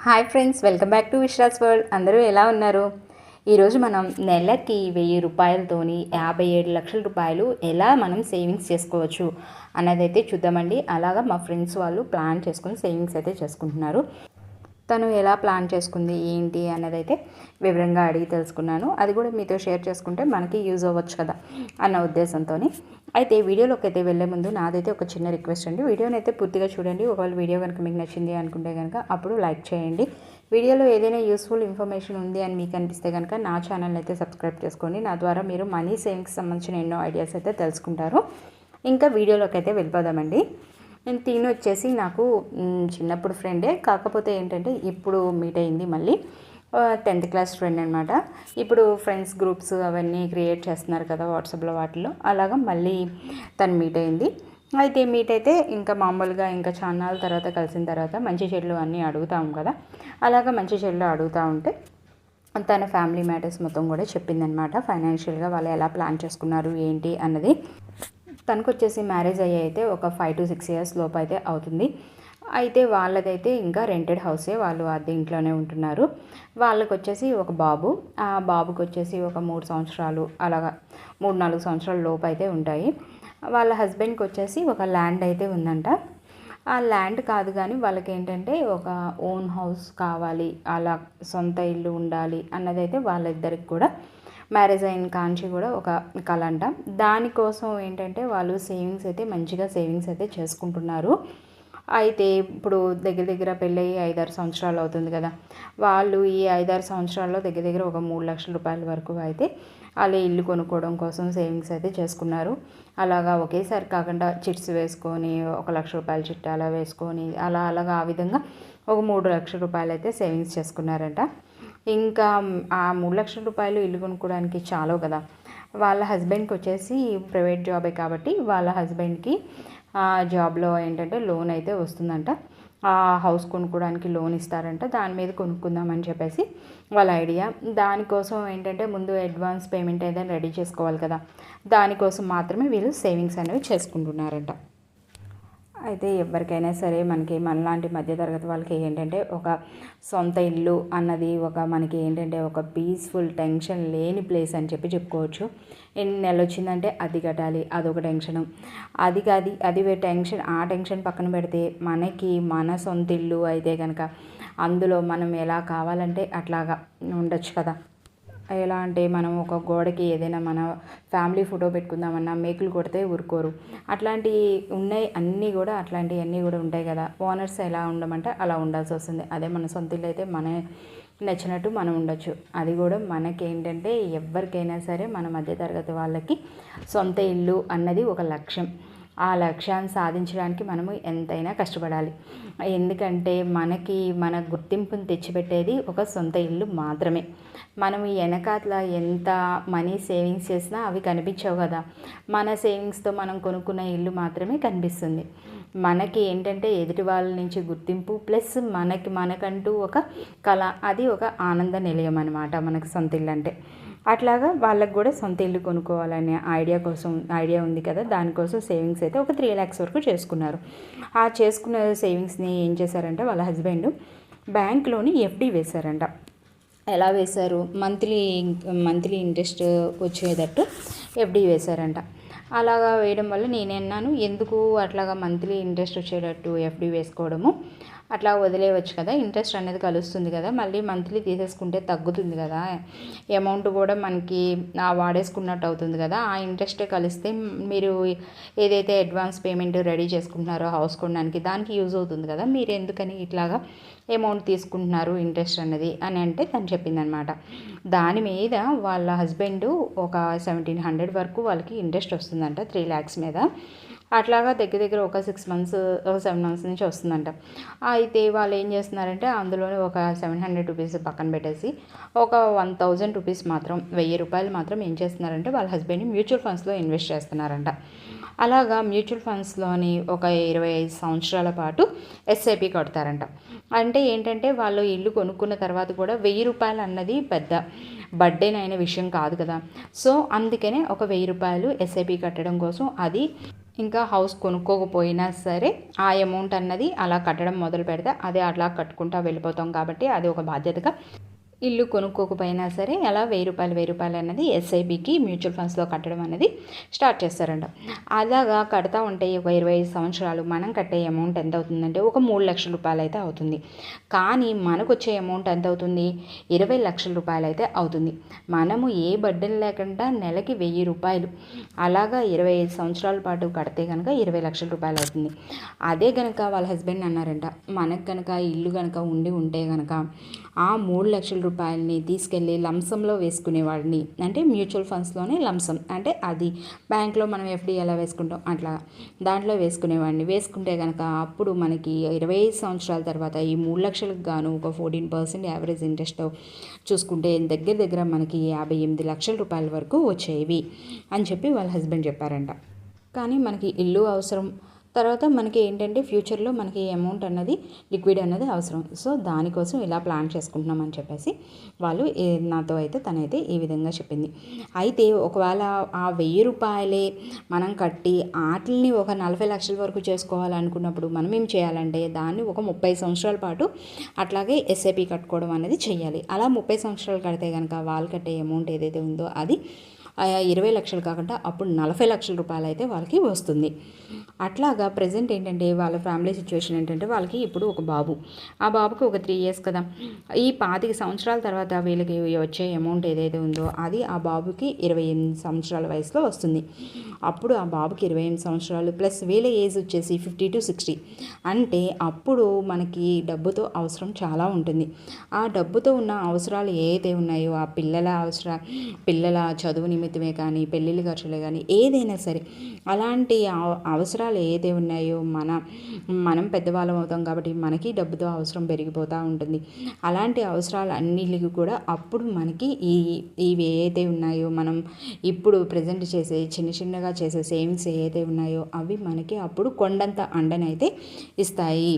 Hi friends, welcome back to Vishra's world. అందరూ ఎలా ఉన్నారు? ఈరోజు మనం నెలకి 1000 రూపాయలతోని 57 లక్షల రూపాయలు ఎలా మనం సేవింగ్స్ చేసుకోవచ్చు అన్నదైతే చూద్దామండి. అలాగా మా ఫ్రెండ్స్ వాళ్ళు ప్లాన్ చేసుకుని సేవింగ్స్ అయితే చేసుకుంటున్నారు. తను ఎలా ప్లాన్ చేసుకుంది ఏంటి అన్నదైతే వివరంగా అడిగి తెలుసుకున్నాను. అది కూడా మీతో షేర్ చేసుకుంటే మనకి యూజ్ అవ్వచ్చు కదా అన్న ఉద్దేశంతో. అయితే వీడియోలోకి అయితే వెళ్ళే ముందు నాదైతే ఒక చిన్న రిక్వెస్ట్ అండి. వీడియోని అయితే పూర్తిగా చూడండి. ఒకవేళ వీడియో కనుక మీకు నచ్చింది అనుకుంటే కనుక అప్పుడు లైక్ చేయండి. వీడియోలో ఏదైనా యూస్ఫుల్ ఇన్ఫర్మేషన్ ఉంది అని మీకు అనిపిస్తే కనుక నా ఛానల్ అయితే సబ్స్క్రైబ్ చేసుకోండి. నా ద్వారా మీరు మనీ సేవింగ్స్ సంబంధించిన ఎన్నో ఐడియాస్ అయితే తెలుసుకుంటారు. ఇంకా వీడియోలోకి అయితే వెళ్ళిపోదామండి. నేను తిని వచ్చేసి నాకు చిన్నప్పుడు ఫ్రెండే, కాకపోతే ఏంటంటే ఇప్పుడు మీట్ అయింది మళ్ళీ. 10th క్లాస్ ఫ్రెండ్ అనమాట. ఇప్పుడు ఫ్రెండ్స్ గ్రూప్స్ అవన్నీ క్రియేట్ చేస్తున్నారు కదా వాట్సాప్లో వాటిలో, అలాగా మళ్ళీ తను మీట్ అయింది. అయితే మీట్ అయితే ఇంకా మామూలుగా ఇంకా చాన్నాళ్ళ తర్వాత కలిసిన తర్వాత మంచి చెడులు అన్నీ అడుగుతాము కదా, అలాగా మంచి చెడులు అడుగుతూ ఉంటే తన ఫ్యామిలీ మ్యాటర్స్ మొత్తం కూడా చెప్పిందనమాట. ఫైనాన్షియల్గా వాళ్ళు ఎలా ప్లాన్ చేసుకున్నారు ఏంటి అన్నది. తనకు వచ్చేసి మ్యారేజ్ అయ్యి అయితే ఒక 5 to 6 years లోపు అయితే అవుతుంది. అయితే వాళ్ళదైతే ఇంకా రెంటెడ్ హౌసే, వాళ్ళు అద్దె ఇంట్లోనే ఉంటున్నారు. వాళ్ళకి వచ్చేసి ఒక బాబు, ఆ బాబుకి వచ్చేసి ఒక 3 సంవత్సరాలు అలాగా 3-4 సంవత్సరాల లోపు అయితే ఉంటాయి. వాళ్ళ హస్బెండ్కి వచ్చేసి ఒక ల్యాండ్ అయితే ఉందంట. ఆ ల్యాండ్ కాదు కానీ వాళ్ళకి ఏంటంటే ఒక ఓన్ హౌస్ కావాలి, అలా సొంత ఇల్లు ఉండాలి అన్నదైతే వాళ్ళిద్దరికి కూడా మ్యారేజ్ అయిన కాంచి కూడా ఒక కళ అంట. దానికోసం ఏంటంటే వాళ్ళు సేవింగ్స్ అయితే మంచిగా సేవింగ్స్ అయితే చేసుకుంటున్నారు. అయితే ఇప్పుడు దగ్గర దగ్గర పెళ్ళయి 5-6 సంవత్సరాలు అవుతుంది కదా. వాళ్ళు ఈ 5-6 సంవత్సరాల్లో దగ్గర దగ్గర ఒక 3 లక్షల రూపాయల వరకు అయితే వాళ్ళు ఇల్లు కొనుక్కోవడం కోసం సేవింగ్స్ అయితే చేసుకున్నారు. అలాగా ఒకేసారి కాకుండా చిట్స్ వేసుకొని 1 లక్ష రూపాయల చిట్ట అలా వేసుకొని అలాగా ఆ విధంగా ఒక 3 లక్షల రూపాయలు అయితే సేవింగ్స్ చేసుకున్నారంట. ఇంకా ఆ 3 లక్షల రూపాయలు ఇల్లు కొనుక్కోవడానికి చాలవు కదా. వాళ్ళ హస్బెండ్కి వచ్చేసి ప్రైవేట్ జాబే కాబట్టి వాళ్ళ హస్బెండ్కి జాబ్లో ఏంటంటే లోన్ అయితే వస్తుందంట. ఆ హౌస్ కొనుక్కోవడానికి లోన్ ఇస్తారంట. దాని మీద కొనుక్కుందామని చెప్పేసి వాళ్ళ ఐడియా. దానికోసం ఏంటంటే ముందు అడ్వాన్స్ పేమెంట్ అయితే రెడీ చేసుకోవాలి కదా. దానికోసం మాత్రమే వీళ్ళు సేవింగ్స్ అనేవి చేసుకుంటున్నారంట. అయితే ఎవరికైనా సరే మనలాంటి మధ్యతరగతి వాళ్ళకి ఏంటంటే ఒక సొంత ఇల్లు అన్నది మనకి ఏంటంటే ఒక పీస్ఫుల్ టెన్షన్ లేని ప్లేస్ అని చెప్పుకోవచ్చు. ఎన్ని నెలలు వచ్చిందంటే అది కట్టాలి, అదొక టెన్షను. అది టెన్షన్. ఆ టెన్షన్ పక్కన పెడితే మనకి మన సొంత ఇల్లు అయితే కనుక అందులో మనం ఎలా కావాలంటే అట్లాగా ఉండొచ్చు కదా. ఎలా అంటే మనం ఒక గోడకి ఏదైనా మన ఫ్యామిలీ ఫోటో పెట్టుకుందామన్నా మేకులు కొడితే ఊరుకోరు. అట్లాంటివి ఉన్నాయి అట్లాంటివన్నీ కూడా ఉంటాయి కదా. ఓనర్స్ ఎలా ఉండమంటే అలా ఉండాల్సి వస్తుంది. అదే మన సొంత ఇల్లు అయితే మన నచ్చినట్టు మనం ఉండొచ్చు. అది కూడా మనకేంటంటే ఎవరికైనా సరే మన మధ్యతరగతి వాళ్ళకి సొంత ఇల్లు అన్నది ఒక లక్ష్యం. ఆ లక్ష్యాన్ని సాధించడానికి మనము ఎంతైనా కష్టపడాలి. ఎందుకంటే మన గుర్తింపుని తెచ్చిపెట్టేది ఒక సొంత ఇల్లు మాత్రమే. మనం వెనకాతల ఎంత మనీ సేవింగ్స్ చేసినా అవి కనిపించవు కదా. మన సేవింగ్స్తో మనం కొనుక్కున్న ఇల్లు మాత్రమే కనిపిస్తుంది. మనకి ఏంటంటే ఎదుటి వాళ్ళ నుంచి గుర్తింపు ప్లస్ మనకంటూ ఒక కళ, అది ఒక ఆనంద నిలయం అనమాట మనకు సొంత ఇల్లు అంటే. అట్లాగా వాళ్ళకు కూడా సొంత ఇల్లు కొనుక్కోవాలనే ఐడియా ఉంది కదా. దానికోసం సేవింగ్స్ అయితే ఒక 3 lakhs వరకు చేసుకున్నారు. ఆ చేసుకున్న సేవింగ్స్ని ఏం చేశారంటే వాళ్ళ హస్బెండ్ బ్యాంక్లోని ఎఫ్డి వేశారంట. ఎలా వేశారు? మంత్లీ ఇంట్రెస్ట్ వచ్చేటట్టు ఎఫ్డి వేశారంట. అలాగా వేయడం వల్ల నేనన్నాను, ఎందుకు అట్లాగా మంత్లీ ఇంట్రెస్ట్ వచ్చేటట్టు ఎఫ్డి వేసుకోవడము, అట్లా వదిలేయవచ్చు కదా, ఇంట్రెస్ట్ అనేది కలుస్తుంది కదా, మళ్ళీ మంత్లీ తీసేసుకుంటే తగ్గుతుంది కదా, అమౌంట్ కూడా మనకి వాడేసుకున్నట్టు అవుతుంది కదా. ఆ ఇంట్రెస్టే కలిస్తే మీరు ఏదైతే అడ్వాన్స్ పేమెంట్ రెడీ చేసుకుంటున్నారో హౌస్ కొనడానికి దానికి యూజ్ అవుతుంది కదా, మీరు ఎందుకని ఇట్లాగా అమౌంట్ తీసుకుంటున్నారు ఇంట్రెస్ట్ అన్నది అని అంటే తను చెప్పిందనమాట. దాని మీద వాళ్ళ హస్బెండ్ ఒక 1700 వరకు వాళ్ళకి ఇంట్రెస్ట్ వస్తుందంట 3 lakhs మీద. అట్లాగా దగ్గర దగ్గర ఒక 6 months 7 months నుంచి వస్తుందంట. అయితే వాళ్ళు ఏం చేస్తున్నారంటే అందులోనే ఒక 700 రూపీస్ పక్కన పెట్టేసి ఒక 1000 రూపీస్ మాత్రం 1000 రూపాయలు మాత్రం ఏం చేస్తున్నారంటే వాళ్ళ హస్బెండ్ని మ్యూచువల్ ఫండ్స్లో ఇన్వెస్ట్ చేస్తున్నారంట. అలాగా మ్యూచువల్ ఫండ్స్లోని ఒక 25 సంవత్సరాల పాటు ఎస్ఐపి కడతారంట. అంటే ఏంటంటే వాళ్ళు ఇల్లు కొనుక్కున్న తర్వాత కూడా 1000 రూపాయలు అన్నది పెద్ద బర్డెన్ అయిన విషయం కాదు కదా. సో అందుకనే ఒక 1000 రూపాయలు ఎస్ఐపి కట్టడం కోసం అది ఇంకా హౌస్ కొనుక్కోకపోయినా సరే ఆ అమౌంట్ అన్నది అలా కట్టడం మొదలు పెడితే అదే అట్లా కట్టుకుంటూ వెళ్ళిపోతాం కాబట్టి అది ఒక బాధ్యతగా ఇల్లు కొనుక్కోకపోయినా సరే అలా ₹1000 అన్నది ఎస్ఐబికి మ్యూచువల్ ఫండ్స్లో కట్టడం అనేది స్టార్ట్ చేస్తారంట. అలాగా కడతా ఉంటే ఒక 25 సంవత్సరాలు మనం కట్టే అమౌంట్ ఎంత అవుతుందంటే ఒక ₹3,00,000 అయితే అవుతుంది. కానీ మనకు వచ్చే అమౌంట్ ఎంత అవుతుంది? ₹20,00,000 అయితే అవుతుంది. మనము ఏ బర్డెన్ లేకుండా నెలకి ₹1,000 అలాగా 25 సంవత్సరాల పాటు కడితే కనుక ₹20,00,000 అవుతుంది. అదే కనుక వాళ్ళ హస్బెండ్ అన్నారంట, మనకు కనుక ఇల్లు కనుక ఉంటే కనుక ఆ ₹3,00,000 తీసుకెళ్ళి లంసంలో వేసుకునేవాడిని. అంటే మ్యూచువల్ ఫండ్స్లోనే లంసం అంటే అది బ్యాంక్లో మనం ఎఫ్డి ఎలా వేసుకుంటాం అట్లా దాంట్లో వేసుకునేవాడిని. వేసుకుంటే కనుక అప్పుడు మనకి 25 సంవత్సరాల తర్వాత ఈ 3,00,000కి గాను ఒక 14% యావరేజ్ ఇంట్రెస్ట్తో చూసుకుంటే దగ్గర దగ్గర మనకి ₹58,00,000 వరకు వచ్చేవి అని చెప్పి వాళ్ళ హస్బెండ్ చెప్పారంట. కానీ మనకి ఇల్లు అవసరం, తర్వాత మనకి ఏంటంటే ఫ్యూచర్లో మనకి అమౌంట్ అన్నది లిక్విడ్ అన్నది అవసరం. సో దానికోసం ఇలా ప్లాన్ చేసుకుంటున్నాం అని చెప్పేసి వాళ్ళు నాతో అయితే తనైతే ఈ విధంగా చెప్పింది. అయితే ఒకవేళ ఆ ₹1,000 మనం కట్టి ఆటిల్ని ఒక 40 లక్షల వరకు చేసుకోవాలనుకున్నప్పుడు మనం ఏం చేయాలంటే దాన్ని ఒక 30 సంవత్సరాల పాటు అట్లాగే ఎస్ఐపి కట్టుకోవడం అనేది చేయాలి. అలా 30 సంవత్సరాలు కడితే కనుక వాళ్ళు కట్టే అమౌంట్ ఏదైతే ఉందో అది 20 లక్షలు కాకుండా అప్పుడు 40 లక్షల రూపాయలు అయితే వాళ్ళకి వస్తుంది. అట్లాగా ప్రజెంట్ ఏంటంటే వాళ్ళ ఫ్యామిలీ సిచ్యువేషన్ ఏంటంటే వాళ్ళకి ఇప్పుడు ఒక బాబు, ఆ బాబుకి ఒక 3 ఇయర్స్ కదా, ఈ 25 సంవత్సరాల తర్వాత వీళ్ళకి వచ్చే అమౌంట్ ఏదైతే ఉందో అది ఆ బాబుకి 28 సంవత్సరాల వయసులో వస్తుంది. అప్పుడు ఆ బాబుకి 28 సంవత్సరాలు ప్లస్ వీళ్ళ ఏజ్ వచ్చేసి 50 to 60 అంటే అప్పుడు మనకి డబ్బుతో అవసరం చాలా ఉంటుంది. ఆ డబ్బుతో ఉన్న అవసరాలు ఏదైతే ఉన్నాయో ఆ పిల్లల చదువు నిమిత్తమే కానీ పెళ్ళిళ్ళ ఖర్చులే కానీ ఏదైనా సరే అలాంటి అవసరాలు ఏదైతే ఉన్నాయో మనం పెద్దవాళ్ళం అవుతాం కాబట్టి మనకి డబ్బుతో అవసరం పెరిగిపోతూ ఉంటుంది. అలాంటి అవసరాలు అన్నిటికి కూడా అప్పుడు మనకి ఇవి ఏదైతే ఉన్నాయో మనం ఇప్పుడు ప్రజెంట్ చేసే చిన్నగా చేసే సేవింగ్స్ ఏదైతే ఉన్నాయో అవి మనకి అప్పుడు కొండంత అండనైతే ఇస్తాయి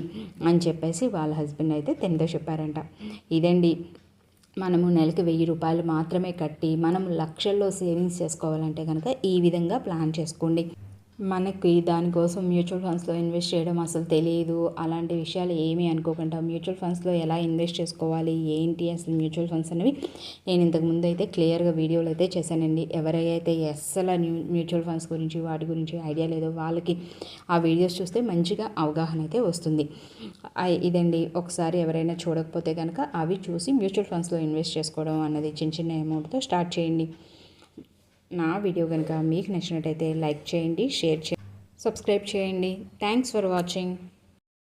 అని చెప్పేసి వాళ్ళ హస్బెండ్ అయితే తనతో చెప్పారంట. ఇదండి, మనము నెలకి ₹1,000 మాత్రమే కట్టి మనం లక్షల్లో సేవింగ్స్ చేసుకోవాలంటే కనుక ఈ విధంగా ప్లాన్ చేసుకోండి. మనకి దానికోసం మ్యూచువల్ ఫండ్స్లో ఇన్వెస్ట్ చేయడం అసలు తెలియదు అలాంటి విషయాలు ఏమీ అనుకోకుండా మ్యూచువల్ ఫండ్స్లో ఎలా ఇన్వెస్ట్ చేసుకోవాలి ఏంటి అసలు మ్యూచువల్ ఫండ్స్ అనేవి నేను ఇంతకుముందు అయితే క్లియర్గా వీడియోలు అయితే చేశానండి. ఎవరైతే అసలు మ్యూచువల్ ఫండ్స్ గురించి వాటి గురించి ఐడియా లేదో వాళ్ళకి ఆ వీడియోస్ చూస్తే మంచిగా అవగాహన అయితే వస్తుంది. ఇదండి, ఒకసారి ఎవరైనా చూడకపోతే కనుక అవి చూసి మ్యూచువల్ ఫండ్స్లో ఇన్వెస్ట్ చేసుకోవడం అన్నది చిన్న అమౌంట్తో స్టార్ట్ చేయండి. నా వీడియో కనుక మీకు నచ్చినట్టయితే లైక్ చేయండి, షేర్ చేయండి, సబ్స్క్రైబ్ చేయండి. Thanks for watching.